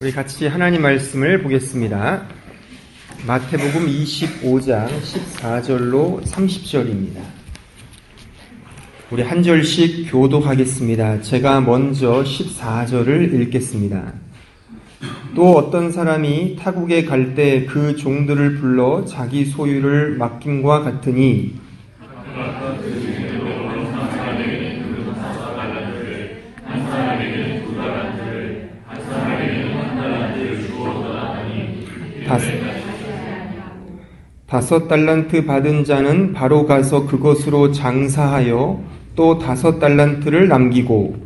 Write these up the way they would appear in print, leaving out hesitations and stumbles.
우리 같이 하나님 말씀을 보겠습니다. 마태복음 25장 14절로 30절입니다. 우리 한 절씩 교독하겠습니다. 제가 먼저 14절을 읽겠습니다. 또 어떤 사람이 타국에 갈 때 그 종들을 불러 자기 소유를 맡김과 같으니 다섯 달란트 받은 자는 바로 가서 그것으로 장사하여 또 5달란트를 남기고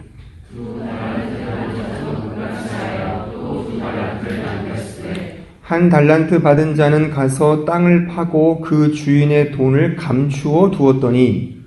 한 달란트 받은 자는 가서 땅을 파고 그 주인의 돈을 감추어 두었더니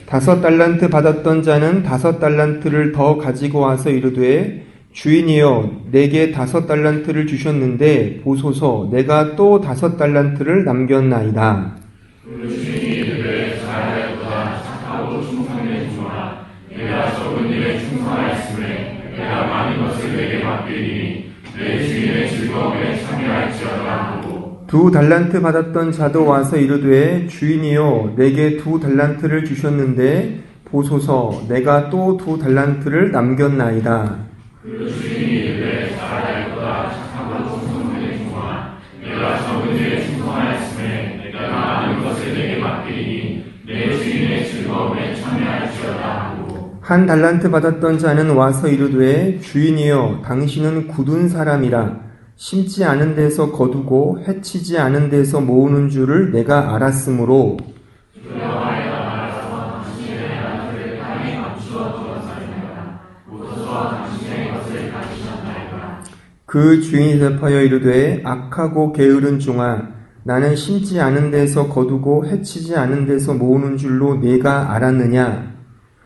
다섯 달란트 받았던 자는 5달란트를 더 가지고 와서 이르되 주인이여 내게 5달란트를 주셨는데 보소서 내가 또 5달란트를 남겼나이다. 그 주인이 이르되 잘하였도다 착하고 충성된 종아 내가 적은 일에 충성하였으매 내가 많은 것을 내게 맡기리니 내 주인의 즐거움에 참여할지어다 하고 2달란트 받았던 자도 와서 이르되 주인이여 내게 2달란트를 주셨는데 보소서 내가 또 2달란트를 남겼나이다. 그 주인이 이르되 잘하였도다 착하고 충성된 종아 내가 적은 일에 충성하였으매 내가 많은 것을 내게 맡기리니 내 주인의 즐거움에 참여할지어다 하고 1달란트 받았던 자는 와서 이르되 주인이여 당신은 굳은 사람이라 심지 않은 데서 거두고 해치지 않은 데서 모으는 줄을 내가 알았으므로 그 주인이 대답하여 이르되 악하고 게으른 종아 나는 심지 않은 데서 거두고 해치지 않은 데서 모으는 줄로 네가 알았느냐.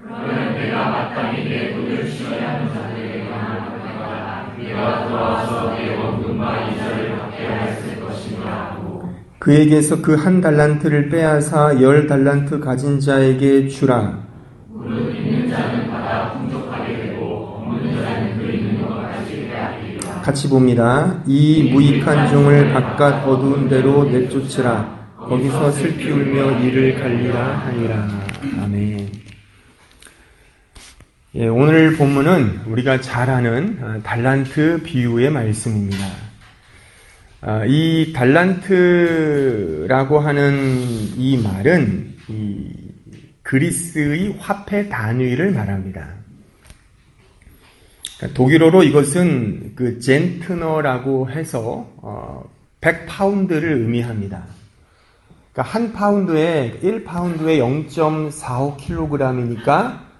그러면 내가 마땅히 내 돈을 쉬어야 하는 자들에게 강할 내가 돌아와서 내 원금과 이자를 받게 하였을 것인가 하고 그에게서 그 1달란트를 빼앗아 10달란트 가진 자에게 주라. 무릇 있는 자는 받아 풍족하게 되고 없는 자는 그 있는 것까지 빼앗기리라. 같이 봅니다. 이 무익한 종을 바깥 어두운 데로 내쫓으라. 거기서 슬피 울며 이를 갈리라 하니라. 아멘. 예, 오늘 본문은 우리가 잘 아는 달란트 비유의 말씀입니다. 이 달란트라고 하는 이 말은 이 그리스의 화폐 단위를 말합니다. 독일어로 이것은 그 젠트너라고 해서 100파운드를 의미합니다. 그러니까 한 파운드에 1파운드에 0.45kg이니까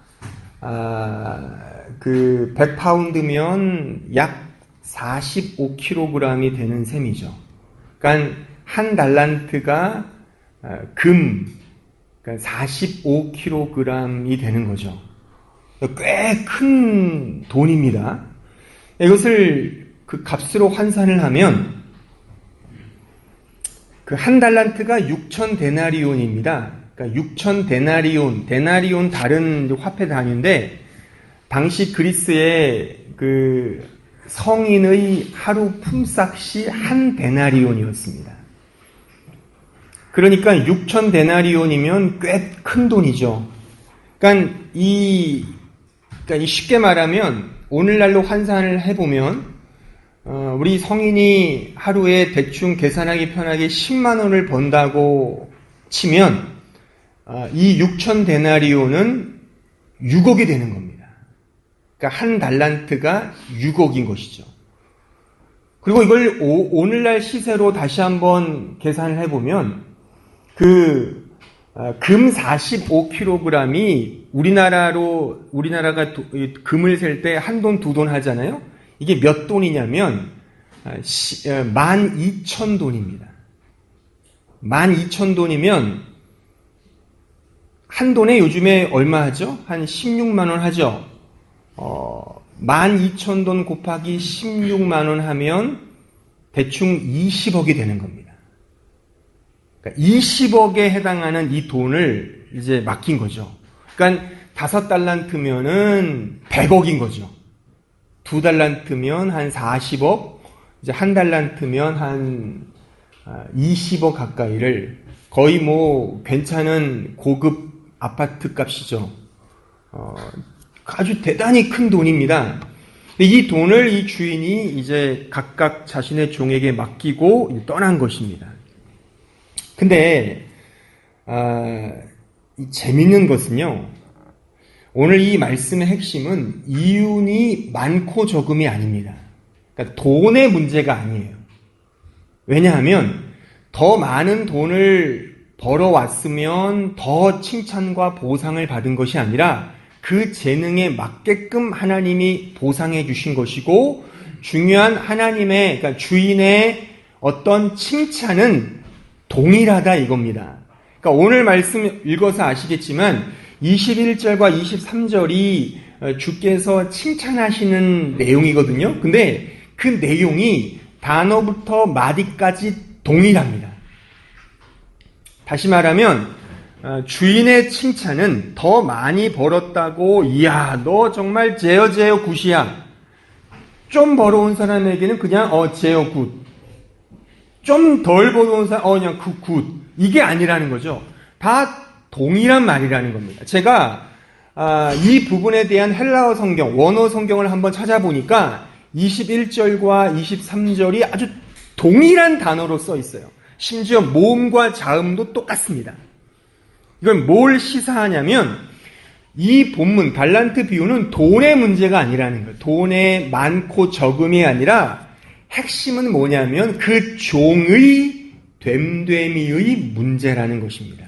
그 100파운드면 약 45kg이 되는 셈이죠. 그러니까 한 달란트가 그러니까 45kg이 되는 거죠. 꽤 큰 돈입니다. 이것을 그 값으로 환산을 하면 그 한 달란트가 6천 데나리온입니다. 그러니까 6천 데나리온 다른 화폐 단위인데 당시 그리스의 그 성인의 하루 품삯이 한 데나리온이었습니다. 그러니까 6천 데나리온이면 꽤 큰 돈이죠. 그러니까 쉽게 말하면 오늘날로 환산을 해보면 우리 성인이 하루에 대충 계산하기 편하게 10만 원을 번다고 치면 이 6천 데나리온은 6억이 되는 겁니다. 그러니까 한 달란트가 6억인 것이죠. 그리고 이걸 오늘날 시세로 다시 한번 계산을 해보면 금 45kg이 우리나라가 금을 셀 때 한 돈, 두 돈 하잖아요. 이게 몇 돈이냐면 12,000돈입니다. 12,000돈이면 한 돈에 요즘에 얼마 하죠? 한 16만 원 하죠. 12,000돈 곱하기 16만 원 하면 대충 20억이 되는 겁니다. 그러니까 20억에 해당하는 이 돈을 이제 맡긴 거죠. 그러니까 5달란트면은 100억인 거죠. 2달란트면 한 40억, 이제 1달란트면 한 20억 가까이를, 거의 뭐 괜찮은 고급 아파트 값이죠. 아주 대단히 큰 돈입니다. 이 돈을 이 주인이 이제 각각 자신의 종에게 맡기고 떠난 것입니다. 근데 이 재밌는 것은요, 오늘 이 말씀의 핵심은 이윤이 많고 적음이 아닙니다. 그러니까 돈의 문제가 아니에요. 왜냐하면 더 많은 돈을 벌어왔으면 더 칭찬과 보상을 받은 것이 아니라 그 재능에 맞게끔 하나님이 보상해 주신 것이고, 중요한 하나님의, 그러니까 주인의 어떤 칭찬은 동일하다 이겁니다. 그러니까 오늘 말씀 읽어서 아시겠지만 21절과 23절이 주께서 칭찬하시는 내용이거든요. 근데 그 내용이 단어부터 마디까지 동일합니다. 다시 말하면 주인의 칭찬은 더 많이 벌었다고, 이야 너 정말 제어 굿이야. 좀 벌어온 사람에게는 그냥 제어 굿. 좀 덜 벌어온 사람 그냥 굿. 이게 아니라는 거죠. 다 동일한 말이라는 겁니다. 제가 이 부분에 대한 헬라어 성경, 원어 성경을 한번 찾아보니까 21절과 23절이 아주 동일한 단어로 써 있어요. 심지어 모음과 자음도 똑같습니다. 이건 뭘 시사하냐면 이 본문 달란트 비유는 돈의 문제가 아니라는 거예요. 돈의 많고 적음이 아니라 핵심은 뭐냐면 그 종의 됨됨이의 문제라는 것입니다.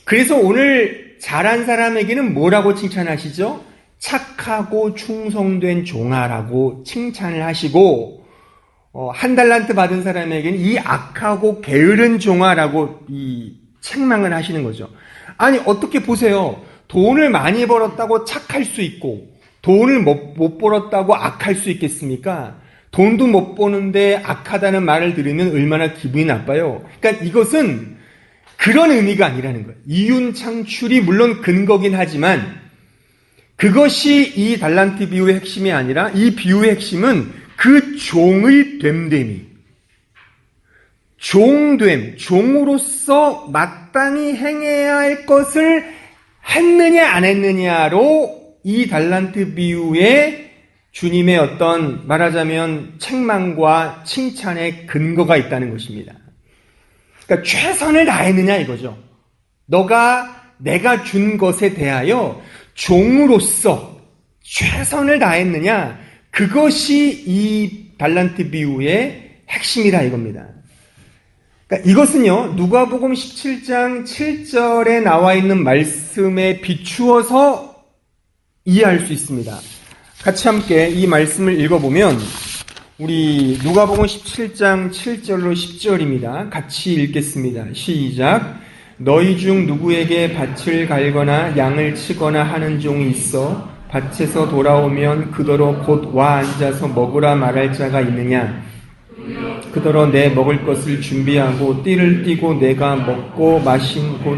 그래서 오늘 잘한 사람에게는 뭐라고 칭찬하시죠? 착하고 충성된 종아라고 칭찬을 하시고, 1달란트 받은 사람에게는 이 악하고 게으른 종아라고 이 책망을 하시는 거죠. 아니 어떻게 보세요. 돈을 많이 벌었다고 착할 수 있고 돈을 못 벌었다고 악할 수 있겠습니까? 돈도 못 버는데 악하다는 말을 들으면 얼마나 기분이 나빠요. 그러니까 이것은 그런 의미가 아니라는 거예요. 이윤 창출이 물론 근거긴 하지만 그것이 이 달란트 비유의 핵심이 아니라 이 비유의 핵심은 그 종의 됨됨이, 종됨, 종으로서 마땅히 행해야 할 것을 했느냐 안 했느냐로 이 달란트 비유의 주님의 어떤 말하자면 책망과 칭찬의 근거가 있다는 것입니다. 그러니까 최선을 다했느냐 이거죠. 내가 준 것에 대하여 종으로서 최선을 다했느냐, 그것이 이 달란트 비유의 핵심이다 이겁니다. 그러니까 이것은요, 누가복음 17장 7절에 나와 있는 말씀에 비추어서 이해할 수 있습니다. 같이 함께 이 말씀을 읽어보면 우리 누가복음 17장 7절로 10절입니다. 같이 읽겠습니다. 시작. 너희 중 누구에게 밭을 갈거나 양을 치거나 하는 종이 있어 밭에서 돌아오면 그더러 곧 와 앉아서 먹으라 말할 자가 있느냐? 그더러 내 먹을 것을 준비하고 띠를 띠고 내가 먹고 마시고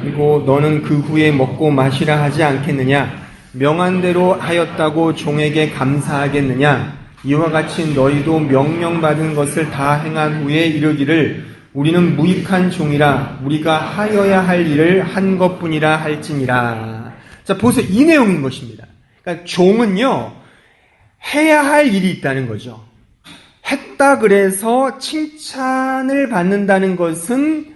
그리고 너는 그 후에 먹고 마시라 하지 않겠느냐? 명한 대로 하였다고 종에게 감사하겠느냐? 이와 같이 너희도 명령받은 것을 다 행한 후에 이르기를 우리는 무익한 종이라 우리가 하여야 할 일을 한 것뿐이라 할지니라. 자, 보세요. 이 내용인 것입니다. 그러니까 종은요, 해야 할 일이 있다는 거죠. 했다 그래서 칭찬을 받는다는 것은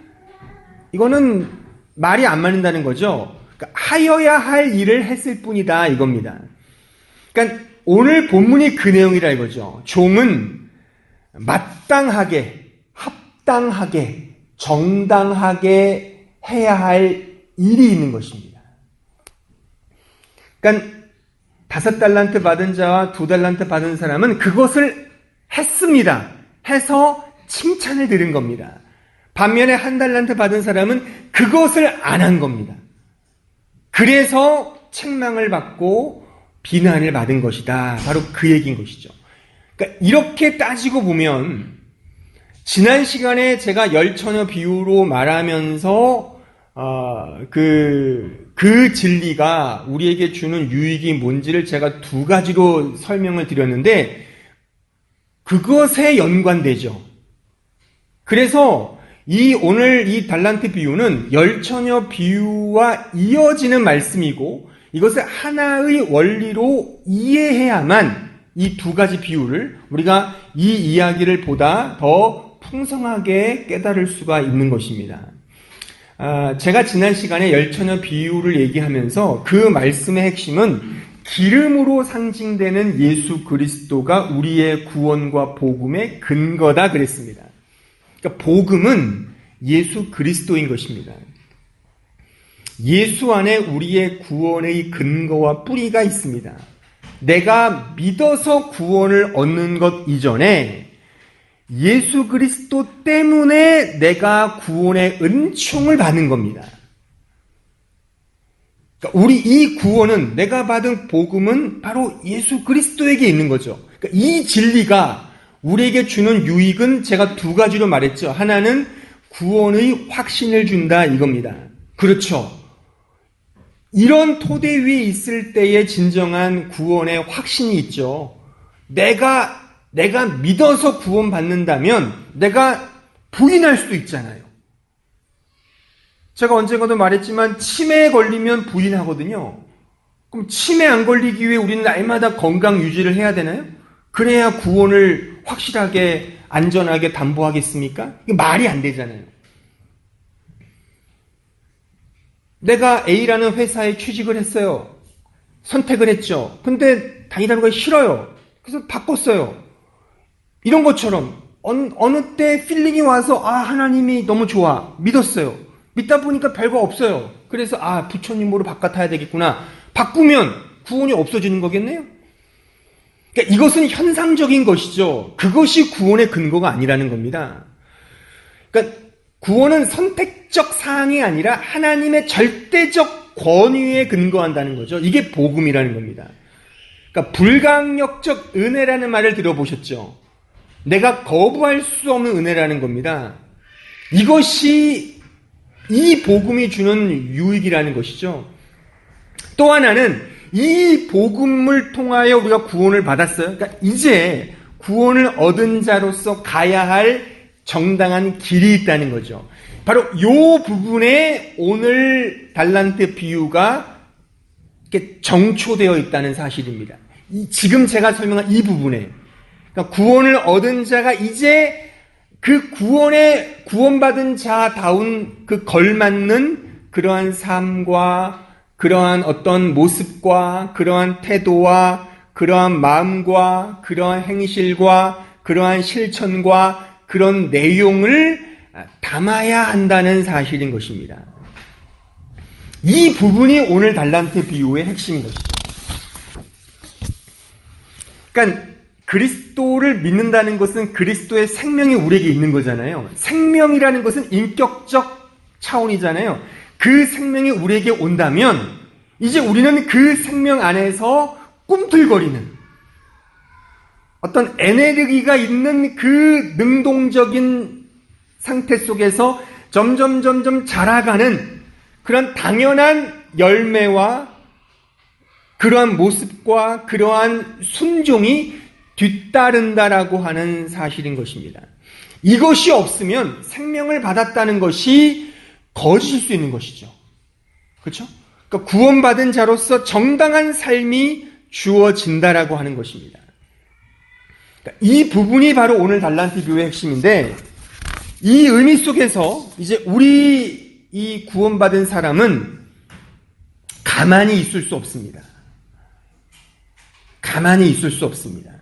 이거는 말이 안 맞는다는 거죠. 그러니까 하여야 할 일을 했을 뿐이다 이겁니다. 그러니까 오늘 본문이 그 내용이라 이거죠. 종은 마땅하게, 합당하게, 정당하게 해야 할 일이 있는 것입니다. 그러니까 5달란트 받은 자와 2달란트 받은 사람은 그것을 했습니다. 해서 칭찬을 들은 겁니다. 반면에 1달란트 받은 사람은 그것을 안 한 겁니다. 그래서 책망을 받고 비난을 받은 것이다. 바로 그 얘기인 것이죠. 그러니까 이렇게 따지고 보면 지난 시간에 제가 열처녀 비유로 말하면서 그 진리가 우리에게 주는 유익이 뭔지를 제가 두 가지로 설명을 드렸는데, 그것에 연관되죠. 그래서 오늘 이 달란트 비유는 열처녀 비유와 이어지는 말씀이고, 이것을 하나의 원리로 이해해야만 이 두 가지 비유를 우리가 이 이야기를 보다 더 풍성하게 깨달을 수가 있는 것입니다. 제가 지난 시간에 열처녀 비유를 얘기하면서 그 말씀의 핵심은 기름으로 상징되는 예수 그리스도가 우리의 구원과 복음의 근거다 그랬습니다. 그러니까 복음은 예수 그리스도인 것입니다. 예수 안에 우리의 구원의 근거와 뿌리가 있습니다. 내가 믿어서 구원을 얻는 것 이전에 예수 그리스도 때문에 내가 구원의 은총을 받는 겁니다. 그러니까 우리 이 구원은, 내가 받은 복음은 바로 예수 그리스도에게 있는 거죠. 그러니까 이 진리가 우리에게 주는 유익은 제가 두 가지로 말했죠. 하나는 구원의 확신을 준다 이겁니다. 그렇죠. 이런 토대 위에 있을 때의 진정한 구원의 확신이 있죠. 내가 믿어서 구원받는다면 내가 부인할 수도 있잖아요. 제가 언젠가도 말했지만 치매에 걸리면 부인하거든요. 그럼 치매 안 걸리기 위해 우리는 날마다 건강 유지를 해야 되나요? 그래야 구원을 확실하게 안전하게 담보하겠습니까? 이게 말이 안 되잖아요. 내가 A라는 회사에 취직을 했어요. 선택을 했죠. 근데 다니다는 거 싫어요. 그래서 바꿨어요. 이런 것처럼 어느 때 필링이 와서 하나님이 너무 좋아. 믿었어요. 믿다 보니까 별거 없어요. 그래서 부처님으로 바꿔타야 되겠구나. 바꾸면 구원이 없어지는 거겠네요. 그러니까 이것은 현상적인 것이죠. 그것이 구원의 근거가 아니라는 겁니다. 그러니까 구원은 선택적 사항이 아니라 하나님의 절대적 권위에 근거한다는 거죠. 이게 복음이라는 겁니다. 그러니까 불강력적 은혜라는 말을 들어보셨죠? 내가 거부할 수 없는 은혜라는 겁니다. 이것이 이 복음이 주는 유익이라는 것이죠. 또 하나는 이 복음을 통하여 우리가 구원을 받았어요. 그러니까 이제 구원을 얻은 자로서 가야 할 정당한 길이 있다는 거죠. 바로 이 부분에 오늘 달란트 비유가 이렇게 정초되어 있다는 사실입니다. 지금 제가 설명한 이 부분에, 그러니까 구원을 얻은 자가 이제 그 구원받은 자다운 그 걸맞는 그러한 삶과 그러한 어떤 모습과 그러한 태도와 그러한 마음과 그러한 행실과 그러한 실천과 그런 내용을 담아야 한다는 사실인 것입니다. 이 부분이 오늘 달란트 비유의 핵심인 것이죠. 그러니까 그리스도를 믿는다는 것은 그리스도의 생명이 우리에게 있는 거잖아요. 생명이라는 것은 인격적 차원이잖아요. 그 생명이 우리에게 온다면 이제 우리는 그 생명 안에서 꿈틀거리는 어떤 에너지가 있는 그 능동적인 상태 속에서 점점 자라가는 그런 당연한 열매와 그러한 모습과 그러한 순종이 뒤따른다라고 하는 사실인 것입니다. 이것이 없으면 생명을 받았다는 것이 거짓일 수 있는 것이죠. 그렇죠? 그러니까 구원받은 자로서 정당한 삶이 주어진다라고 하는 것입니다. 이 부분이 바로 오늘 달란트 비유의 핵심인데, 이 의미 속에서 이제 우리 이 구원받은 사람은 가만히 있을 수 없습니다. 가만히 있을 수 없습니다.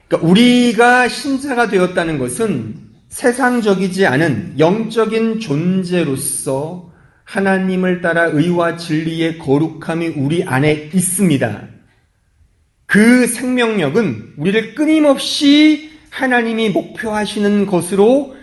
그러니까 우리가 신자가 되었다는 것은 세상적이지 않은 영적인 존재로서 하나님을 따라 의와 진리의 거룩함이 우리 안에 있습니다. 그 생명력은 우리를 끊임없이 하나님이 목표하시는 것으로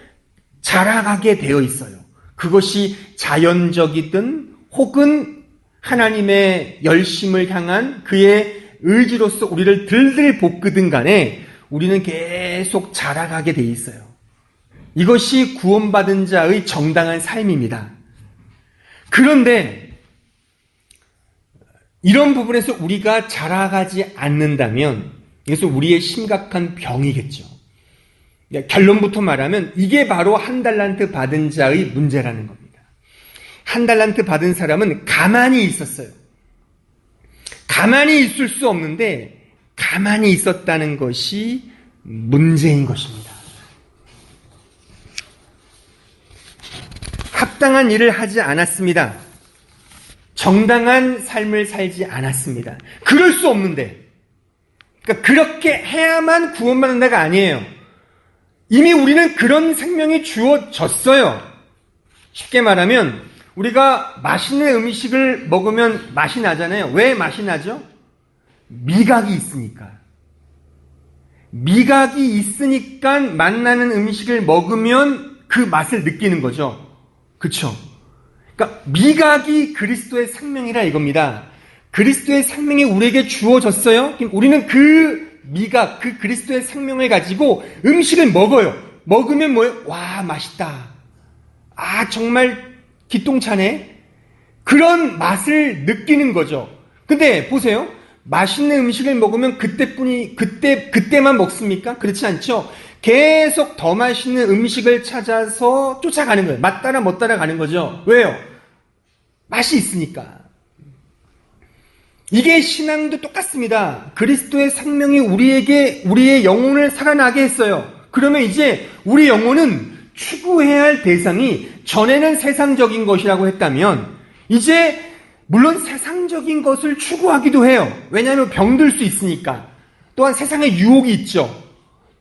자라가게 되어 있어요. 그것이 자연적이든 혹은 하나님의 열심을 향한 그의 의지로서 우리를 들들 볶으든 간에 우리는 계속 자라가게 돼 있어요. 이것이 구원받은 자의 정당한 삶입니다. 그런데 이런 부분에서 우리가 자라가지 않는다면 이것은 우리의 심각한 병이겠죠. 결론부터 말하면 이게 바로 한 달란트 받은 자의 문제라는 겁니다. 한 달란트 받은 사람은 가만히 있었어요. 가만히 있을 수 없는데 가만히 있었다는 것이 문제인 것입니다. 합당한 일을 하지 않았습니다. 정당한 삶을 살지 않았습니다. 그럴 수 없는데, 그러니까 그렇게 해야만 구원받는다가 아니에요. 이미 우리는 그런 생명이 주어졌어요. 쉽게 말하면 우리가 맛있는 음식을 먹으면 맛이 나잖아요. 왜 맛이 나죠? 미각이 있으니까. 미각이 있으니까 맛나는 음식을 먹으면 그 맛을 느끼는 거죠. 그렇죠? 그러니까 미각이 그리스도의 생명이라 이겁니다. 그리스도의 생명이 우리에게 주어졌어요. 우리는 그 미각, 그 그리스도의 생명을 가지고 음식을 먹어요. 먹으면 뭐예요? 와, 맛있다. 아, 정말 기똥차네. 그런 맛을 느끼는 거죠. 근데 보세요. 맛있는 음식을 먹으면 그때만 먹습니까? 그렇지 않죠? 계속 더 맛있는 음식을 찾아서 쫓아가는 거예요. 맛 따라 못 따라가는 거죠. 왜요? 맛이 있으니까. 이게 신앙도 똑같습니다. 그리스도의 생명이 우리의 영혼을 살아나게 했어요. 그러면 이제 우리 영혼은 추구해야 할 대상이 전에는 세상적인 것이라고 했다면 이제 물론 세상적인 것을 추구하기도 해요. 왜냐하면 병들 수 있으니까. 또한 세상에 유혹이 있죠.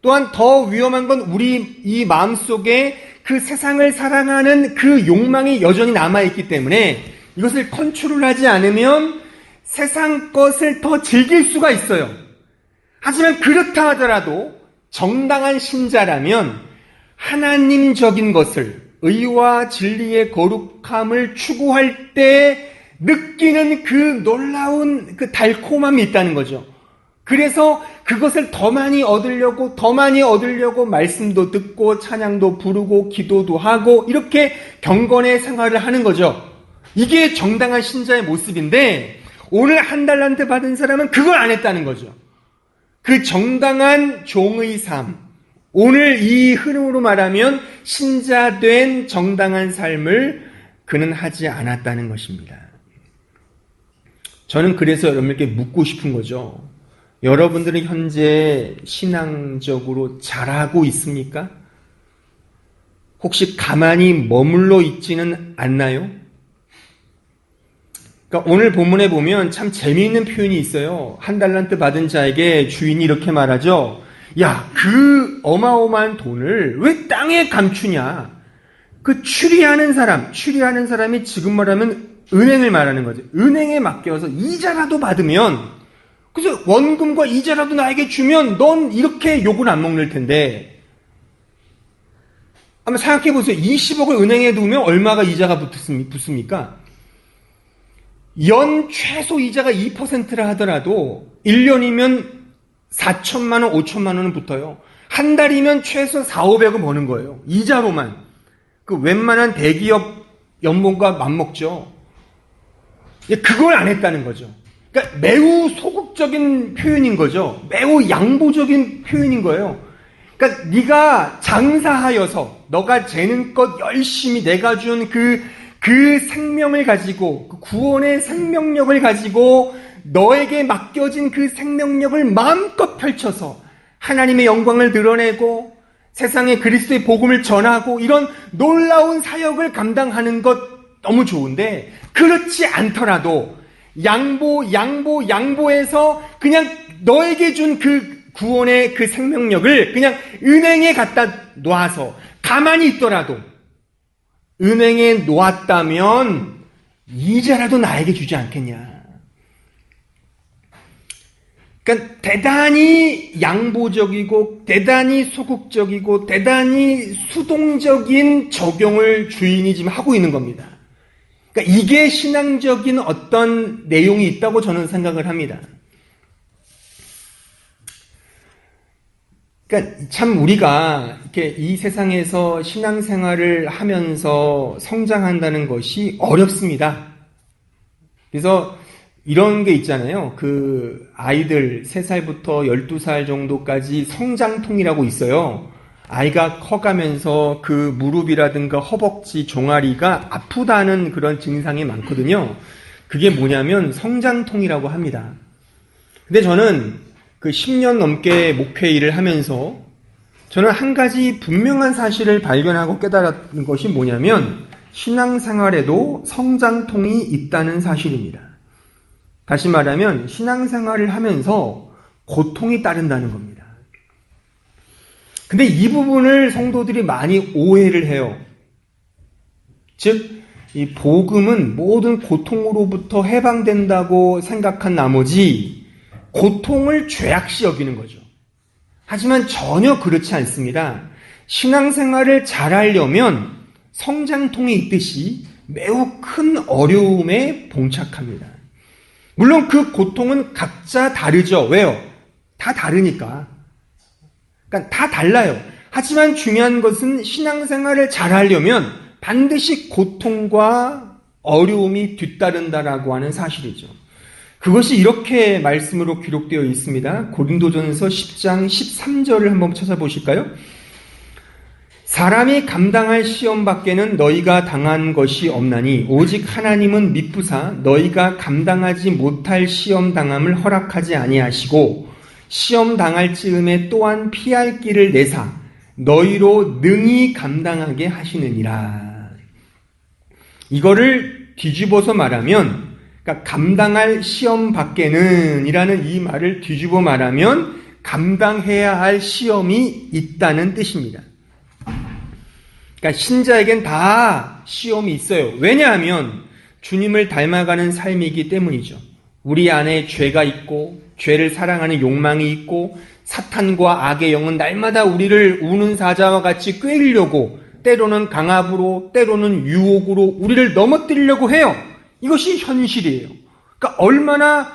또한 더 위험한 건 우리 이 마음속에 그 세상을 사랑하는 그 욕망이 여전히 남아있기 때문에 이것을 컨트롤하지 않으면 세상 것을 더 즐길 수가 있어요. 하지만 그렇다 하더라도 정당한 신자라면 하나님적인 것을, 의와 진리의 거룩함을 추구할 때 느끼는 그 놀라운 그 달콤함이 있다는 거죠. 그래서 그것을 더 많이 얻으려고 말씀도 듣고 찬양도 부르고 기도도 하고 이렇게 경건의 생활을 하는 거죠. 이게 정당한 신자의 모습인데 오늘 한 달란트 받은 사람은 그걸 안 했다는 거죠. 그 정당한 종의 삶, 오늘 이 흐름으로 말하면 신자된 정당한 삶을 그는 하지 않았다는 것입니다. 저는 그래서 여러분께 묻고 싶은 거죠. 여러분들은 현재 신앙적으로 잘하고 있습니까? 혹시 가만히 머물러 있지는 않나요? 그러니까 오늘 본문에 보면 참 재미있는 표현이 있어요. 한 달란트 받은 자에게 주인이 이렇게 말하죠. 야, 그 어마어마한 돈을 왜 땅에 감추냐? 그 추리하는 사람이 지금 말하면 은행을 말하는 거죠. 은행에 맡겨서 이자라도 받으면, 그래서 원금과 이자라도 나에게 주면 넌 이렇게 욕을 안 먹을 텐데. 한번 생각해 보세요. 20억을 은행에 두면 얼마가 이자가 붙습니까? 연 최소 이자가 2%라 하더라도 1년이면 4천만 원, 5천만 원은 붙어요. 한 달이면 최소 4,500원 버는 거예요. 이자로만. 그 웬만한 대기업 연봉과 맞먹죠. 그걸 안 했다는 거죠. 그러니까 매우 소극적인 표현인 거죠. 매우 양보적인 표현인 거예요. 그러니까 네가 장사하여서 너가 재는 것 열심히 내가 준 그 생명을 가지고 그 구원의 생명력을 가지고 너에게 맡겨진 그 생명력을 마음껏 펼쳐서 하나님의 영광을 드러내고 세상에 그리스도의 복음을 전하고 이런 놀라운 사역을 감당하는 것 너무 좋은데 그렇지 않더라도 양보해서 그냥 너에게 준 그 구원의 그 생명력을 그냥 은행에 갖다 놔서 가만히 있더라도 은행에 놓았다면 이자라도 나에게 주지 않겠냐. 그러니까 대단히 양보적이고 대단히 소극적이고 대단히 수동적인 적용을 주인이 지금 하고 있는 겁니다. 그러니까 이게 신앙적인 어떤 내용이 있다고 저는 생각을 합니다. 그러니까 참 우리가 이렇게 이 세상에서 신앙생활을 하면서 성장한다는 것이 어렵습니다. 그래서 이런 게 있잖아요. 그 아이들 3살부터 12살 정도까지 성장통이라고 있어요. 아이가 커가면서 그 무릎이라든가 허벅지, 종아리가 아프다는 그런 증상이 많거든요. 그게 뭐냐면 성장통이라고 합니다. 근데 저는 그 10년 넘게 목회 일을 하면서 저는 한 가지 분명한 사실을 발견하고 깨달은 것이 뭐냐면 신앙생활에도 성장통이 있다는 사실입니다. 다시 말하면 신앙생활을 하면서 고통이 따른다는 겁니다. 근데 이 부분을 성도들이 많이 오해를 해요. 즉, 이 복음은 모든 고통으로부터 해방된다고 생각한 나머지 고통을 죄악시 여기는 거죠. 하지만 전혀 그렇지 않습니다. 신앙생활을 잘하려면 성장통이 있듯이 매우 큰 어려움에 봉착합니다. 물론 그 고통은 각자 다르죠. 왜요? 다 다르니까. 그러니까 다 달라요. 하지만 중요한 것은 신앙생활을 잘하려면 반드시 고통과 어려움이 뒤따른다라고 하는 사실이죠. 그것이 이렇게 말씀으로 기록되어 있습니다. 고린도전서 10장 13절을 한번 찾아보실까요? 사람이 감당할 시험 밖에는 너희가 당한 것이 없나니 오직 하나님은 미쁘사 너희가 감당하지 못할 시험 당함을 허락하지 아니하시고 시험 당할 즈음에 또한 피할 길을 내사 너희로 능히 감당하게 하시느니라. 이거를 뒤집어서 말하면, 그러니까 감당할 시험 밖에는 이라는 이 말을 뒤집어 말하면 감당해야 할 시험이 있다는 뜻입니다. 그러니까 신자에겐 다 시험이 있어요. 왜냐하면 주님을 닮아가는 삶이기 때문이죠. 우리 안에 죄가 있고 죄를 사랑하는 욕망이 있고 사탄과 악의 영은 날마다 우리를 우는 사자와 같이 꿰으려고 때로는 강압으로 때로는 유혹으로 우리를 넘어뜨리려고 해요. 이것이 현실이에요. 그러니까 얼마나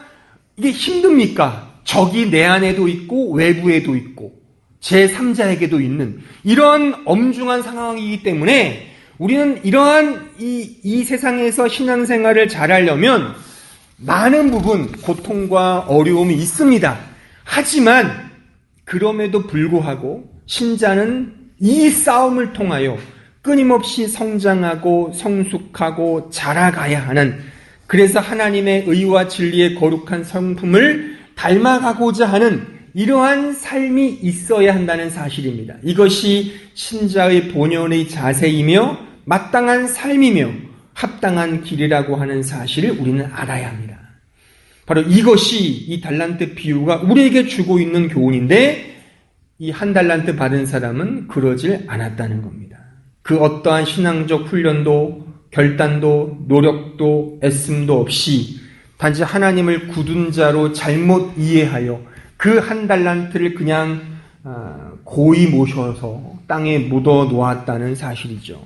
이게 힘듭니까? 적이 내 안에도 있고 외부에도 있고 제3자에게도 있는 이런 엄중한 상황이기 때문에 우리는 이러한 이 세상에서 신앙생활을 잘하려면 많은 부분 고통과 어려움이 있습니다. 하지만 그럼에도 불구하고 신자는 이 싸움을 통하여 끊임없이 성장하고 성숙하고 자라가야 하는, 그래서 하나님의 의와 진리의 거룩한 성품을 닮아가고자 하는 이러한 삶이 있어야 한다는 사실입니다. 이것이 신자의 본연의 자세이며 마땅한 삶이며 합당한 길이라고 하는 사실을 우리는 알아야 합니다. 바로 이것이 이 달란트 비유가 우리에게 주고 있는 교훈인데, 이 한 달란트 받은 사람은 그러질 않았다는 겁니다. 그 어떠한 신앙적 훈련도 결단도 노력도 애씀도 없이 단지 하나님을 굳은 자로 잘못 이해하여 그 한 달란트를 그냥 고이 모셔서 땅에 묻어 놓았다는 사실이죠.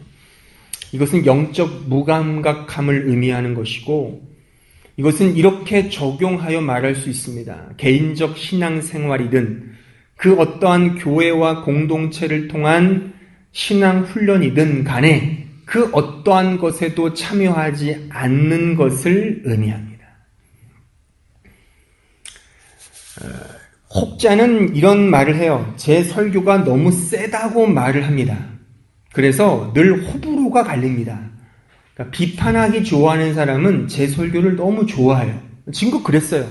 이것은 영적 무감각함을 의미하는 것이고, 이것은 이렇게 적용하여 말할 수 있습니다. 개인적 신앙생활이든 그 어떠한 교회와 공동체를 통한 신앙 훈련이든 간에 그 어떠한 것에도 참여하지 않는 것을 의미합니다. 혹자는 이런 말을 해요. 제 설교가 너무 세다고 말을 합니다. 그래서 늘 호불호가 갈립니다. 그러니까 비판하기 좋아하는 사람은 제 설교를 너무 좋아해요. 지금도 그랬어요.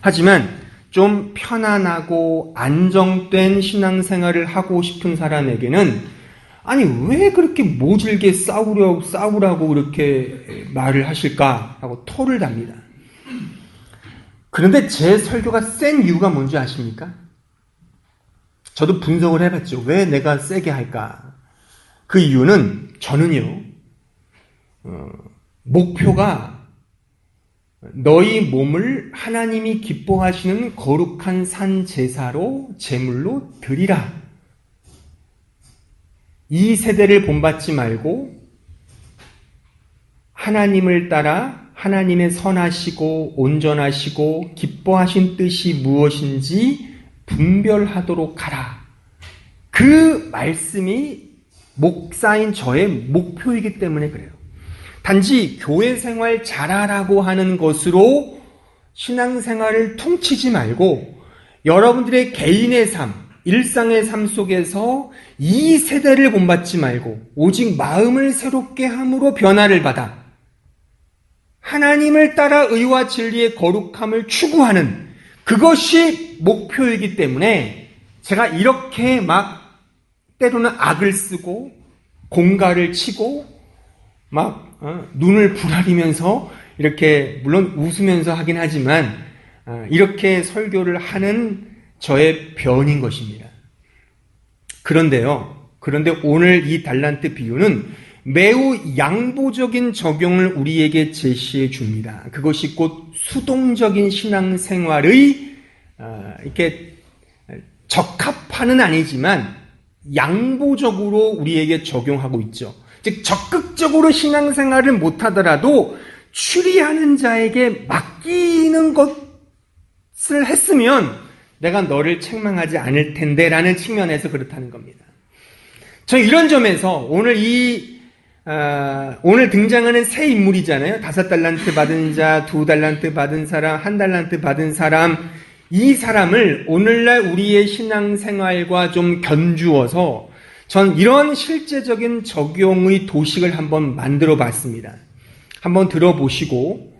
하지만 좀 편안하고 안정된 신앙생활을 하고 싶은 사람에게는 아니 왜 그렇게 모질게 싸우라고 그렇게 말을 하실까 하고 토를 답니다. 그런데 제 설교가 센 이유가 뭔지 아십니까? 저도 분석을 해봤죠. 왜 내가 세게 할까? 그 이유는 저는요, 목표가 너희 몸을 하나님이 기뻐하시는 거룩한 산 제사로 제물로 드리라. 이 세대를 본받지 말고 하나님을 따라 하나님의 선하시고 온전하시고 기뻐하신 뜻이 무엇인지 분별하도록 하라. 그 말씀이 목사인 저의 목표이기 때문에 그래요. 단지 교회 생활 잘하라고 하는 것으로 신앙생활을 퉁치지 말고 여러분들의 개인의 삶, 일상의 삶 속에서 이 세대를 본받지 말고 오직 마음을 새롭게 함으로 변화를 받아 하나님을 따라 의와 진리의 거룩함을 추구하는 그것이 목표이기 때문에 제가 이렇게 막 때로는 악을 쓰고 공갈을 치고 막 눈을 부라리면서 이렇게 물론 웃으면서 하긴 하지만 이렇게 설교를 하는 저의 변인 것입니다. 그런데 오늘 이 달란트 비유는 매우 양보적인 적용을 우리에게 제시해 줍니다. 그것이 곧 수동적인 신앙생활의 이렇게 적합화는 아니지만 양보적으로 우리에게 적용하고 있죠. 즉 적극적으로 신앙생활을 못하더라도 추리하는 자에게 맡기는 것을 했으면 내가 너를 책망하지 않을 텐데 라는 측면에서 그렇다는 겁니다. 저는 이런 점에서 오늘 등장하는 새 인물이잖아요. 5달란트 받은 자, 2달란트 받은 사람, 1달란트 받은 사람, 이 사람을 오늘날 우리의 신앙생활과 좀 견주어서 전 이런 실제적인 적용의 도식을 한번 만들어 봤습니다. 한번 들어보시고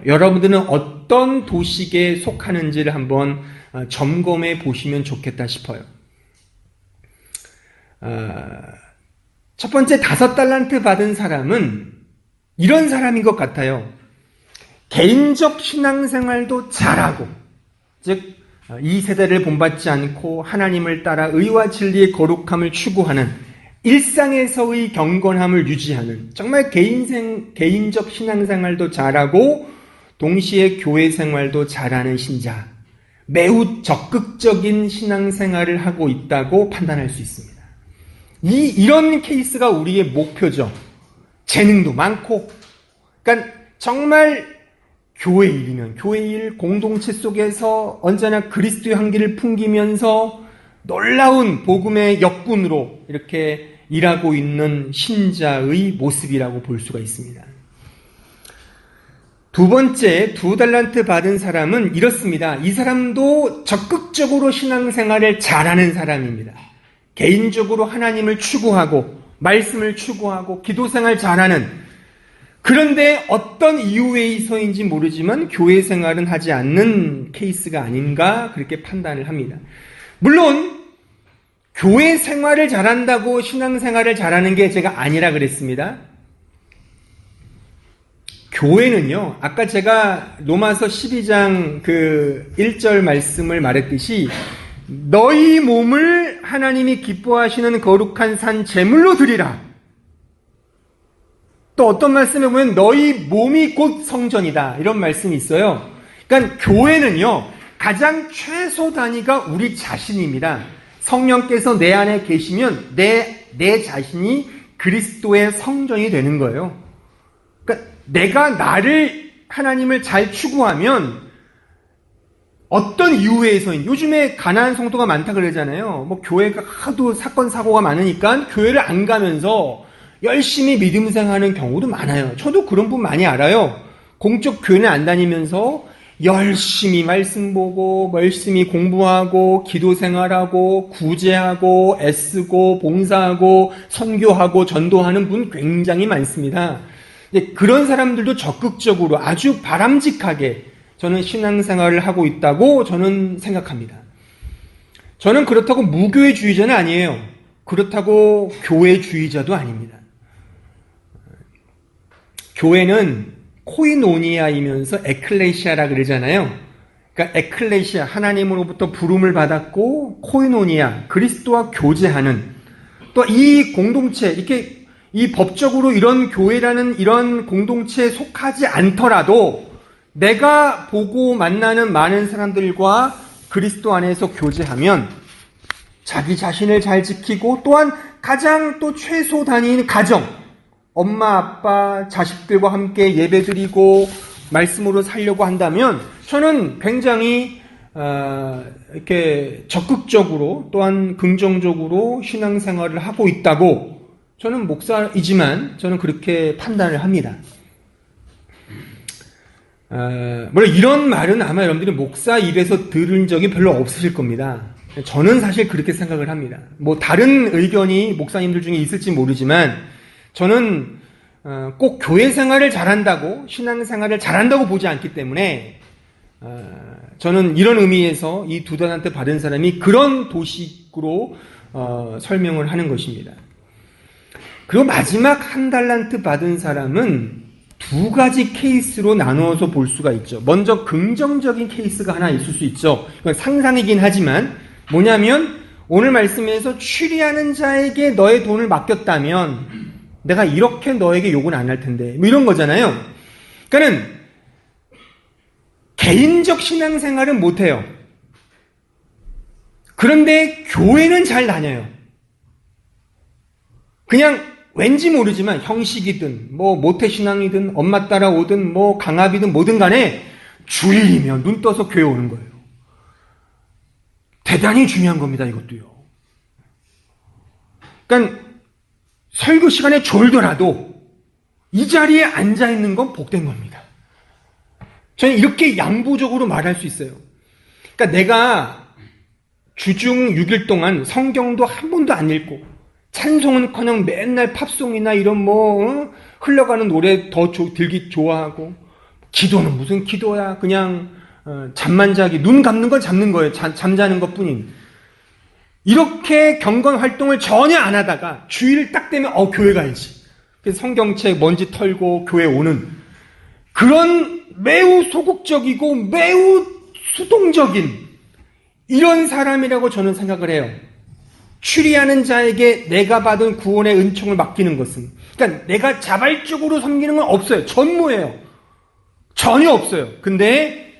여러분들은 어떤 도식에 속하는지를 한번 점검해 보시면 좋겠다 싶어요. 첫 번째 5달란트 받은 사람은 이런 사람인 것 같아요. 개인적 신앙생활도 잘하고, 즉 이 세대를 본받지 않고 하나님을 따라 의와 진리의 거룩함을 추구하는 일상에서의 경건함을 유지하는 정말 개인적 신앙생활도 잘하고 동시에 교회 생활도 잘하는 신자, 매우 적극적인 신앙생활을 하고 있다고 판단할 수 있습니다. 이런 케이스가 우리의 목표죠. 재능도 많고, 그러니까 정말 교회 일이면 교회 일 공동체 속에서 언제나 그리스도의 향기를 풍기면서 놀라운 복음의 역군으로 이렇게 일하고 있는 신자의 모습이라고 볼 수가 있습니다. 두 번째 2달란트 받은 사람은 이렇습니다. 이 사람도 적극적으로 신앙생활을 잘하는 사람입니다. 개인적으로 하나님을 추구하고 말씀을 추구하고 기도생활 잘하는, 그런데 어떤 이유에서인지 모르지만 교회 생활은 하지 않는 케이스가 아닌가 그렇게 판단을 합니다. 물론 교회 생활을 잘한다고 신앙생활을 잘하는 게 제가 아니라 그랬습니다. 교회는요, 아까 제가 로마서 12장 그 1절 말씀을 말했듯이 너희 몸을 하나님이 기뻐하시는 거룩한 산 제물로 드리라. 또 어떤 말씀에 보면 너희 몸이 곧 성전이다, 이런 말씀이 있어요. 그러니까 교회는요, 가장 최소 단위가 우리 자신입니다. 성령께서 내 안에 계시면 내 자신이 그리스도의 성전이 되는 거예요. 그러니까 내가 하나님을 잘 추구하면 어떤 이유에서인, 요즘에 가난한 성도가 많다 그러잖아요. 뭐 교회가 하도 사건 사고가 많으니까 교회를 안 가면서 열심히 믿음 생활하는 경우도 많아요. 저도 그런 분 많이 알아요. 공적 교회는 안 다니면서 열심히 말씀 보고 열심히 공부하고 기도 생활하고 구제하고 애쓰고 봉사하고 선교하고 전도하는 분 굉장히 많습니다. 그런 사람들도 적극적으로 아주 바람직하게 저는 신앙생활을 하고 있다고 저는 생각합니다. 저는 그렇다고 무교회주의자는 아니에요. 그렇다고 교회주의자도 아닙니다. 교회는 코이노니아이면서 에클레시아라 그러잖아요. 그러니까 에클레시아, 하나님으로부터 부름을 받았고, 코이노니아, 그리스도와 교제하는, 또 이 공동체, 이렇게 이 법적으로 이런 교회라는 이런 공동체에 속하지 않더라도 내가 보고 만나는 많은 사람들과 그리스도 안에서 교제하면 자기 자신을 잘 지키고, 또한 가장 또 최소 단위인 가정, 엄마, 아빠, 자식들과 함께 예배드리고 말씀으로 살려고 한다면 저는 굉장히 이렇게 적극적으로 또한 긍정적으로 신앙생활을 하고 있다고 저는 목사이지만 저는 그렇게 판단을 합니다. 물론 이런 말은 아마 여러분들이 목사 입에서 들은 적이 별로 없으실 겁니다. 저는 사실 그렇게 생각을 합니다. 뭐 다른 의견이 목사님들 중에 있을지 모르지만 저는 꼭 교회 생활을 잘한다고 신앙생활을 잘한다고 보지 않기 때문에 저는 이런 의미에서 이 두 달란트 받은 사람이 그런 도식으로 설명을 하는 것입니다. 그리고 마지막 한 달란트 받은 사람은 두 가지 케이스로 나누어서 볼 수가 있죠. 먼저 긍정적인 케이스가 하나 있을 수 있죠. 이건 상상이긴 하지만 뭐냐면 오늘 말씀에서 취리하는 자에게 너의 돈을 맡겼다면 내가 이렇게 너에게 욕은 안 할 텐데 뭐 이런 거잖아요. 그러니까는 개인적 신앙생활은 못해요. 그런데 교회는 잘 다녀요. 그냥 왠지 모르지만 형식이든 뭐 모태신앙이든 엄마 따라오든 뭐 강압이든 뭐든 간에 주일이면 눈 떠서 교회 오는 거예요. 대단히 중요한 겁니다. 이것도요. 그러니까 설교 시간에 졸더라도 이 자리에 앉아있는 건 복된 겁니다. 저는 이렇게 양보적으로 말할 수 있어요. 그러니까 내가 주중 6일 동안 성경도 한 번도 안 읽고 찬송은커녕 맨날 팝송이나 이런 흘러가는 노래 더 들기 좋아하고 기도는 무슨 기도야 그냥 잠만 자기 눈 감는 건 잡는 거예요. 잠자는 것뿐인 이렇게 경건 활동을 전혀 안 하다가 주일 딱 되면 교회 가야지. 그래서 성경책 먼지 털고 교회 오는 그런 매우 소극적이고 매우 수동적인 이런 사람이라고 저는 생각을 해요. 추리하는 자에게 내가 받은 구원의 은총을 맡기는 것은 그러니까 내가 자발적으로 섬기는 건 없어요. 전무해요. 전혀 없어요. 근데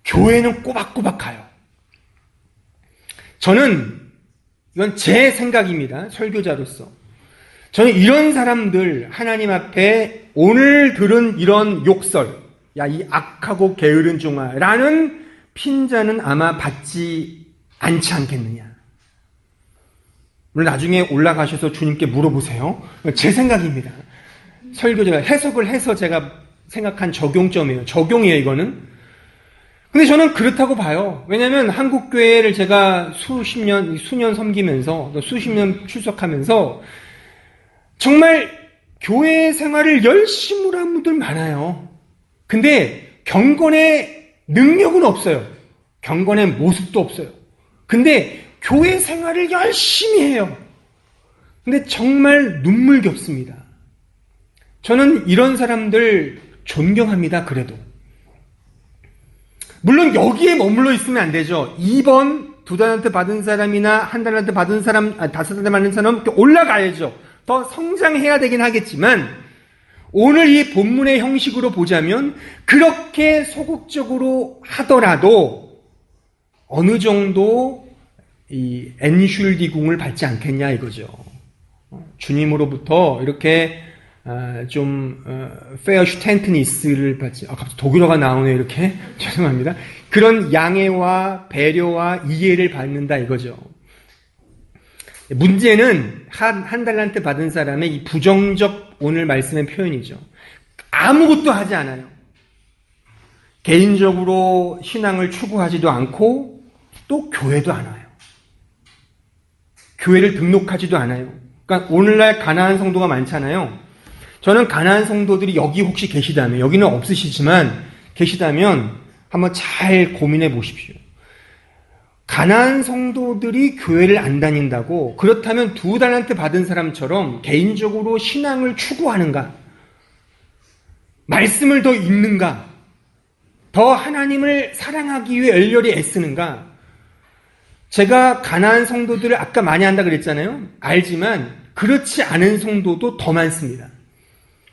교회는 꼬박꼬박 가요. 저는 이건 제 생각입니다. 설교자로서. 저는 이런 사람들 하나님 앞에 오늘 들은 이런 욕설 야 이 악하고 게으른 종아 라는 핀자는 아마 받지 않지 않겠느냐. 물론 나중에 올라가셔서 주님께 물어보세요. 제 생각입니다. 설교자가 해석을 해서 제가 생각한 적용점이에요. 적용이에요, 이거는. 근데 저는 그렇다고 봐요. 왜냐하면 한국교회를 제가 수년 섬기면서, 또 수십 년 출석하면서 정말 교회 생활을 열심히 한 분들 많아요. 근데 경건의 능력은 없어요. 경건의 모습도 없어요. 근데 교회 생활을 열심히 해요. 근데 정말 눈물겹습니다. 저는 이런 사람들 존경합니다. 그래도. 물론 여기에 머물러 있으면 안 되죠. 2번 2달란트 받은 사람이나 1달란트 받은 사람, 5달란트 받은 사람 올라가야죠. 더 성장해야 되긴 하겠지만 오늘 이 본문의 형식으로 보자면 그렇게 소극적으로 하더라도 어느 정도 이 엔슐디궁을 받지 않겠냐 이거죠. 주님으로부터 이렇게 좀 페어슈텐트니스를 받지. 갑자기 독일어가 나오네 이렇게 죄송합니다. 그런 양해와 배려와 이해를 받는다 이거죠. 문제는 한 달란트 받은 사람의 이 부정적 오늘 말씀의 표현이죠. 아무것도 하지 않아요. 개인적으로 신앙을 추구하지도 않고 또 교회도 안 와요. 교회를 등록하지도 않아요. 그러니까 오늘날 가나안 성도가 많잖아요. 저는 가나안 성도들이 여기 혹시 계시다면, 여기는 없으시지만 계시다면 한번 잘 고민해 보십시오. 가나안 성도들이 교회를 안 다닌다고 그렇다면 2달란트 받은 사람처럼 개인적으로 신앙을 추구하는가? 말씀을 더 읽는가? 더 하나님을 사랑하기 위해 열렬히 애쓰는가? 제가 가나안 성도들을 아까 많이 한다 그랬잖아요. 알지만 그렇지 않은 성도도 더 많습니다.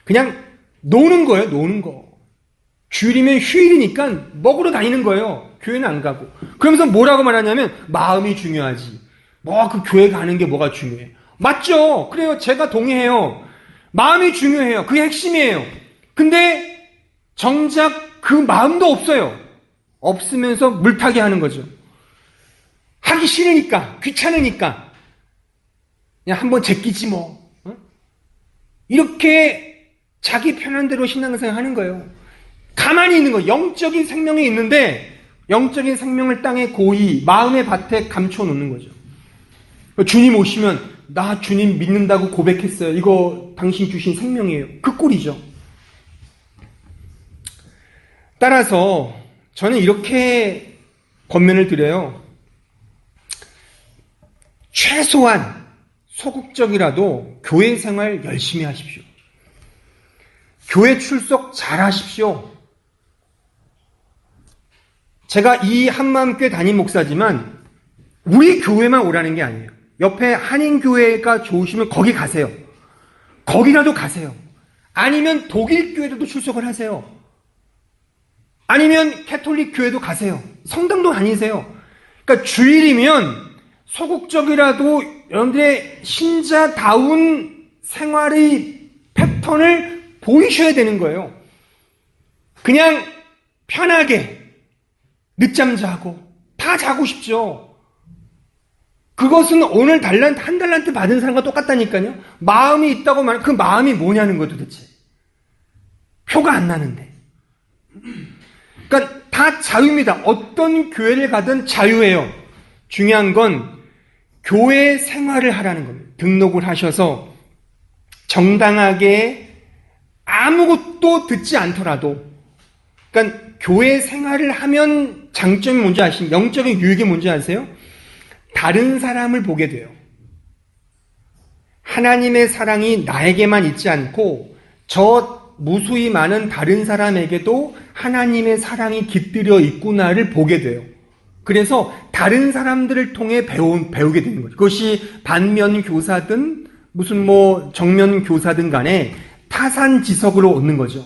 그냥 노는 거예요. 노는 거. 주일이면 휴일이니까 먹으러 다니는 거예요. 교회는 안 가고. 그러면서 뭐라고 말하냐면 마음이 중요하지. 그 교회 가는 게 뭐가 중요해. 맞죠. 그래요. 제가 동의해요. 마음이 중요해요. 그게 핵심이에요. 근데 정작 그 마음도 없어요. 없으면서 물타기 하는 거죠. 하기 싫으니까, 귀찮으니까 그냥 한번 제끼지 뭐. 이렇게 자기 편한 대로 신앙생활 하는 거예요. 가만히 있는 거예요. 영적인 생명이 있는데 영적인 생명을 땅에 고이 마음의 밭에 감춰놓는 거죠. 주님 오시면 나 주님 믿는다고 고백했어요. 이거 당신 주신 생명이에요. 그 꼴이죠. 따라서 저는 이렇게 권면을 드려요. 최소한 소극적이라도 교회 생활 열심히 하십시오. 교회 출석 잘 하십시오. 제가 이 한마음교회 담임 목사지만 우리 교회만 오라는 게 아니에요. 옆에 한인교회가 좋으시면 거기 가세요. 거기라도 가세요. 아니면 독일 교회도 출석을 하세요. 아니면 캐톨릭 교회도 가세요. 성당도 다니세요. 그러니까 주일이면 소극적이라도 여러분들의 신자다운 생활의 패턴을 보이셔야 되는 거예요. 그냥 편하게 늦잠 자고 다 자고 싶죠. 그것은 오늘 한 달란트 받은 사람과 똑같다니까요. 마음이 있다고 말하면 그 마음이 뭐냐는 거예요 도대체. 표가 안 나는데. 그러니까 다 자유입니다. 어떤 교회를 가든 자유예요. 중요한 건 교회 생활을 하라는 겁니다. 등록을 하셔서 정당하게 아무것도 듣지 않더라도, 그러니까 교회 생활을 하면 장점이 뭔지 아십니까? 영적인 유익이 뭔지 아세요? 다른 사람을 보게 돼요. 하나님의 사랑이 나에게만 있지 않고 저 무수히 많은 다른 사람에게도 하나님의 사랑이 깃들여 있구나를 보게 돼요. 그래서 다른 사람들을 통해 배우게 되는 거죠. 그것이 반면 교사든 무슨 정면 교사든 간에 타산지석으로 얻는 거죠.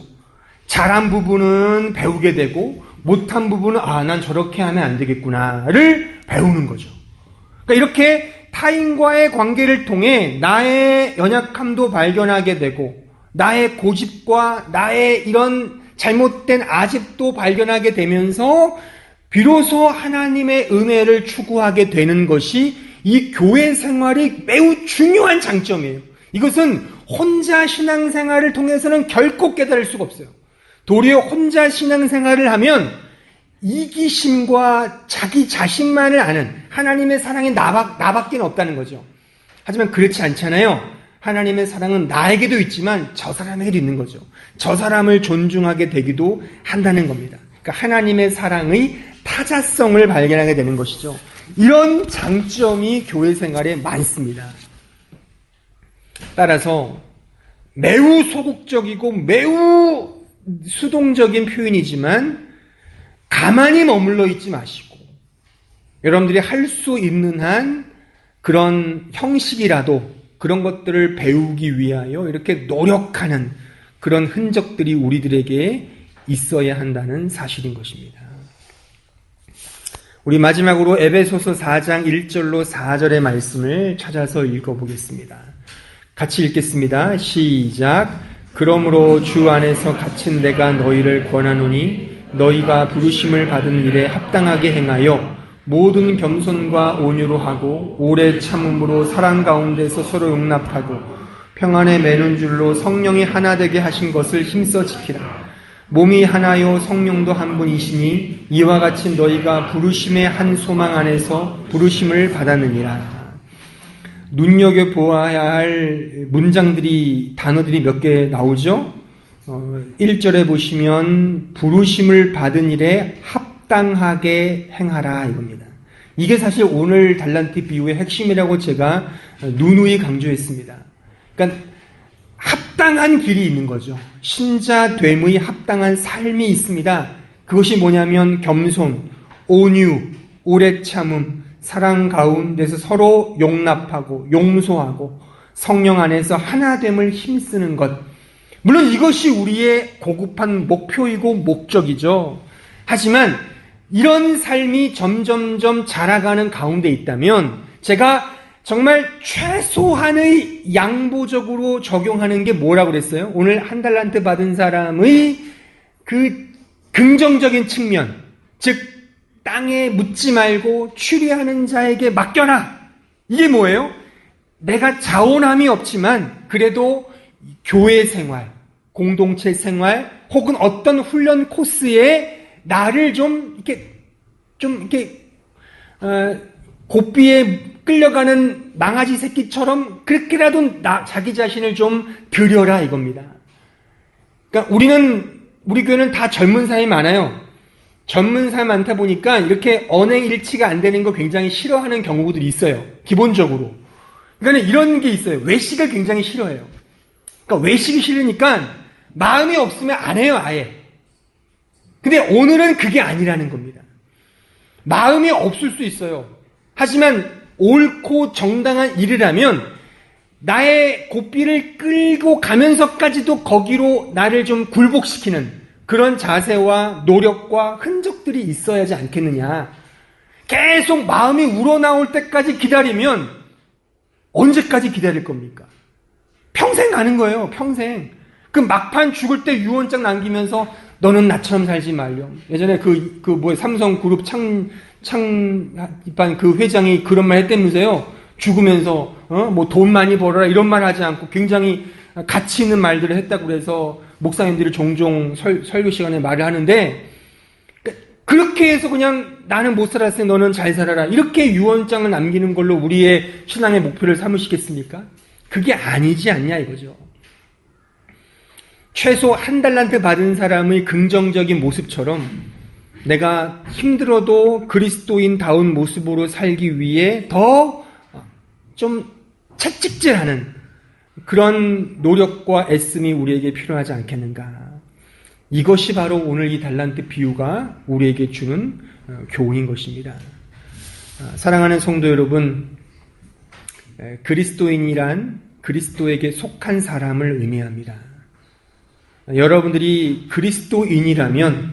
잘한 부분은 배우게 되고 못한 부분은 난 저렇게 하면 안 되겠구나를 배우는 거죠. 그러니까 이렇게 타인과의 관계를 통해 나의 연약함도 발견하게 되고 나의 고집과 나의 이런 잘못된 아집도 발견하게 되면서 비로소 하나님의 은혜를 추구하게 되는 것이 이 교회 생활이 매우 중요한 장점이에요. 이것은 혼자 신앙생활을 통해서는 결코 깨달을 수가 없어요. 도리어 혼자 신앙생활을 하면 이기심과 자기 자신만을 아는 하나님의 사랑이 나밖에 없다는 거죠. 하지만 그렇지 않잖아요. 하나님의 사랑은 나에게도 있지만 저 사람에게도 있는 거죠. 저 사람을 존중하게 되기도 한다는 겁니다. 그러니까 하나님의 사랑의 타자성을 발견하게 되는 것이죠. 이런 장점이 교회 생활에 많습니다. 따라서 매우 소극적이고 매우 수동적인 표현이지만 가만히 머물러 있지 마시고 여러분들이 할 수 있는 한 그런 형식이라도 그런 것들을 배우기 위하여 이렇게 노력하는 그런 흔적들이 우리들에게 있어야 한다는 사실인 것입니다. 우리 마지막으로 에베소서 4장 1절로 4절의 말씀을 찾아서 읽어보겠습니다. 같이 읽겠습니다. 시작. 그러므로 주 안에서 갇힌 내가 너희를 권하노니 너희가 부르심을 받은 일에 합당하게 행하여 모든 겸손과 온유로 하고 오래 참음으로 사랑 가운데서 서로 용납하고 평안에 매는 줄로 성령이 하나 되게 하신 것을 힘써 지키라. 몸이 하나요 성령도 한 분이시니 이와 같이 너희가 부르심의 한 소망 안에서 부르심을 받았느니라. 눈여겨보아야 할 단어들이 몇 개 나오죠? 1절에 보시면 부르심을 받은 일에 합당하게 행하라 이겁니다. 이게 사실 오늘 달란트 비유의 핵심이라고 제가 누누이 강조했습니다. 그러니까 합당한 길이 있는 거죠. 신자됨의 합당한 삶이 있습니다. 그것이 뭐냐면 겸손, 온유, 오래 참음, 사랑 가운데서 서로 용납하고 용서하고 성령 안에서 하나됨을 힘쓰는 것. 물론 이것이 우리의 고급한 목표이고 목적이죠. 하지만 이런 삶이 점점점 자라가는 가운데 있다면 제가 정말 최소한의 양보적으로 적용하는 게 뭐라고 그랬어요? 오늘 한 달란트 받은 사람의 그 긍정적인 측면, 즉 땅에 묻지 말고 추리하는 자에게 맡겨라. 이게 뭐예요? 내가 자원함이 없지만 그래도 교회 생활, 공동체 생활 혹은 어떤 훈련 코스에 나를 좀 이렇게 고삐에 끌려가는 망아지 새끼처럼 그렇게라도 자기 자신을 좀 들여라 이겁니다. 그러니까 우리 교회는 다 젊은 사람이 많아요. 젊은 사람이 많다 보니까 이렇게 언행일치가 안 되는 거 굉장히 싫어하는 경우들이 있어요. 기본적으로. 그러니까 이런 게 있어요. 외식을 굉장히 싫어해요. 그러니까 외식이 싫으니까 마음이 없으면 안 해요, 아예. 근데 오늘은 그게 아니라는 겁니다. 마음이 없을 수 있어요. 하지만 옳고 정당한 일을 하면 나의 고삐를 끌고 가면서까지도 거기로 나를 좀 굴복시키는 그런 자세와 노력과 흔적들이 있어야지 않겠느냐. 계속 마음이 우러나올 때까지 기다리면 언제까지 기다릴 겁니까? 평생 가는 거예요. 평생. 그 막판 죽을 때 유언장 남기면서 너는 나처럼 살지 말렴. 예전에 삼성그룹 창입한 그 회장이 그런 말 했다면서요. 죽으면서 돈 많이 벌어라 이런 말 하지 않고 굉장히 가치 있는 말들을 했다고 그래서 목사님들이 종종 설교 시간에 말을 하는데, 그렇게 해서 그냥 나는 못 살았으니 너는 잘 살아라 이렇게 유언장을 남기는 걸로 우리의 신앙의 목표를 삼으시겠습니까? 그게 아니지 않냐 이거죠. 최소 한 달란트 받은 사람의 긍정적인 모습처럼 내가 힘들어도 그리스도인다운 모습으로 살기 위해 더 좀 채찍질하는 그런 노력과 애씀이 우리에게 필요하지 않겠는가. 이것이 바로 오늘 이 달란트 비유가 우리에게 주는 교훈인 것입니다. 사랑하는 성도 여러분, 그리스도인이란 그리스도에게 속한 사람을 의미합니다. 여러분들이 그리스도인이라면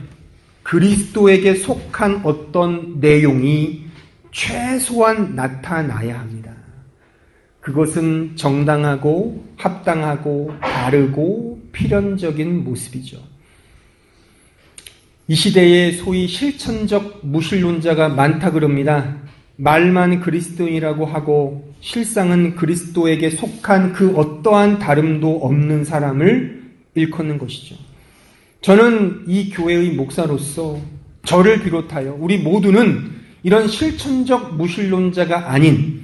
그리스도에게 속한 어떤 내용이 최소한 나타나야 합니다. 그것은 정당하고 합당하고 바르고 필연적인 모습이죠. 이 시대에 소위 실천적 무신론자가 많다 그럽니다. 말만 그리스도인이라고 하고 실상은 그리스도에게 속한 그 어떠한 다름도 없는 사람을 일컫는 것이죠. 저는 이 교회의 목사로서 저를 비롯하여 우리 모두는 이런 실천적 무신론자가 아닌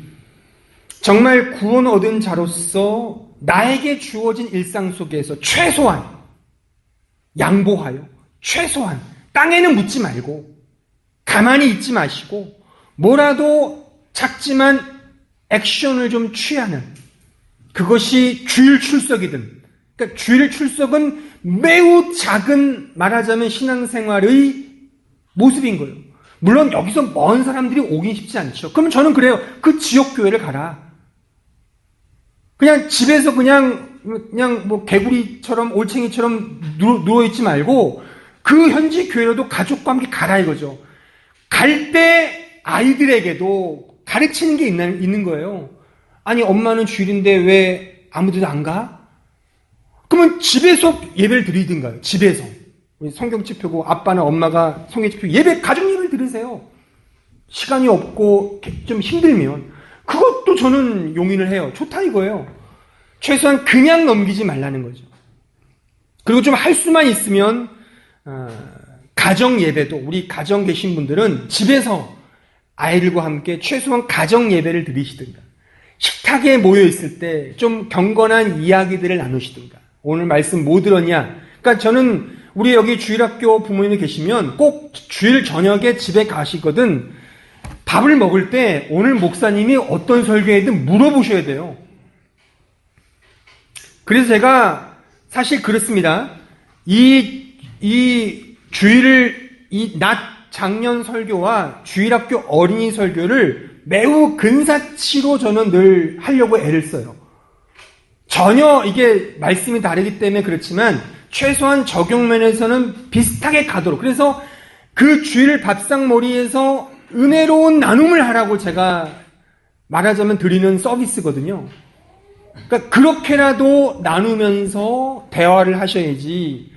정말 구원 얻은 자로서 나에게 주어진 일상 속에서 최소한 양보하여 최소한 땅에는 묻지 말고 가만히 있지 마시고 뭐라도 작지만 액션을 좀 취하는, 그것이 주일 출석이든, 그러니까 주일 출석은 매우 작은 말하자면 신앙생활의 모습인 거예요. 물론 여기서 먼 사람들이 오긴 쉽지 않죠. 그러면 저는 그래요. 그 지역교회를 가라. 그냥 집에서 그냥 뭐 개구리처럼 올챙이처럼 누워있지 말고 그 현지 교회로도 가족과 함께 가라 이거죠. 갈 때 아이들에게도 가르치는 게 있는 거예요. 아니 엄마는 주일인데 왜 아무 데도 안 가? 그러면 집에서 예배를 드리든가요. 집에서. 성경책 펴고 아빠나 엄마가 성경책 펴고 가족 예배를 드리세요. 시간이 없고 좀 힘들면 그것도 저는 용인을 해요. 좋다 이거예요. 최소한 그냥 넘기지 말라는 거죠. 그리고 좀 할 수만 있으면 가정 예배도, 우리 가정 계신 분들은 집에서 아이들과 함께 최소한 가정 예배를 드리시든가, 식탁에 모여 있을 때 좀 경건한 이야기들을 나누시든가. 오늘 말씀 뭐 들었냐? 그러니까 저는 우리 여기 주일학교 부모님이 계시면 꼭 주일 저녁에 집에 가시거든 밥을 먹을 때 오늘 목사님이 어떤 설교했든 물어보셔야 돼요. 그래서 제가 사실 그렇습니다. 이 낮 작년 설교와 주일학교 어린이 설교를 매우 근사치로 저는 늘 하려고 애를 써요. 전혀 이게 말씀이 다르기 때문에 그렇지만 최소한 적용면에서는 비슷하게 가도록, 그래서 그 주일 밥상머리에서 은혜로운 나눔을 하라고 제가 말하자면 드리는 서비스거든요. 그러니까 그렇게라도 나누면서 대화를 하셔야지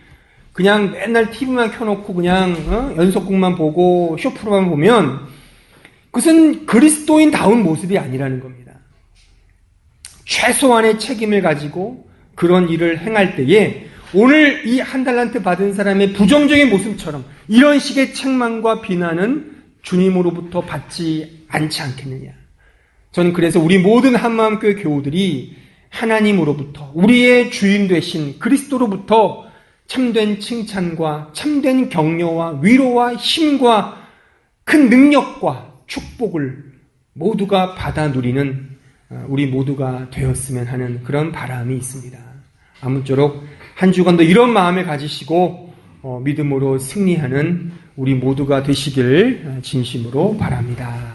그냥 맨날 TV만 켜놓고 그냥 연속극만 보고 쇼프로만 보면 그것은 그리스도인다운 모습이 아니라는 겁니다. 최소한의 책임을 가지고 그런 일을 행할 때에 오늘 이 한 달란트 받은 사람의 부정적인 모습처럼 이런 식의 책망과 비난은 주님으로부터 받지 않지 않겠느냐. 저는 그래서 우리 모든 한마음교회 교우들이 하나님으로부터 우리의 주인 되신 그리스도로부터 참된 칭찬과 참된 격려와 위로와 힘과 큰 능력과 축복을 모두가 받아 누리는 우리 모두가 되었으면 하는 그런 바람이 있습니다. 아무쪼록 한 주간도 이런 마음을 가지시고 믿음으로 승리하는 우리 모두가 되시길 진심으로 바랍니다.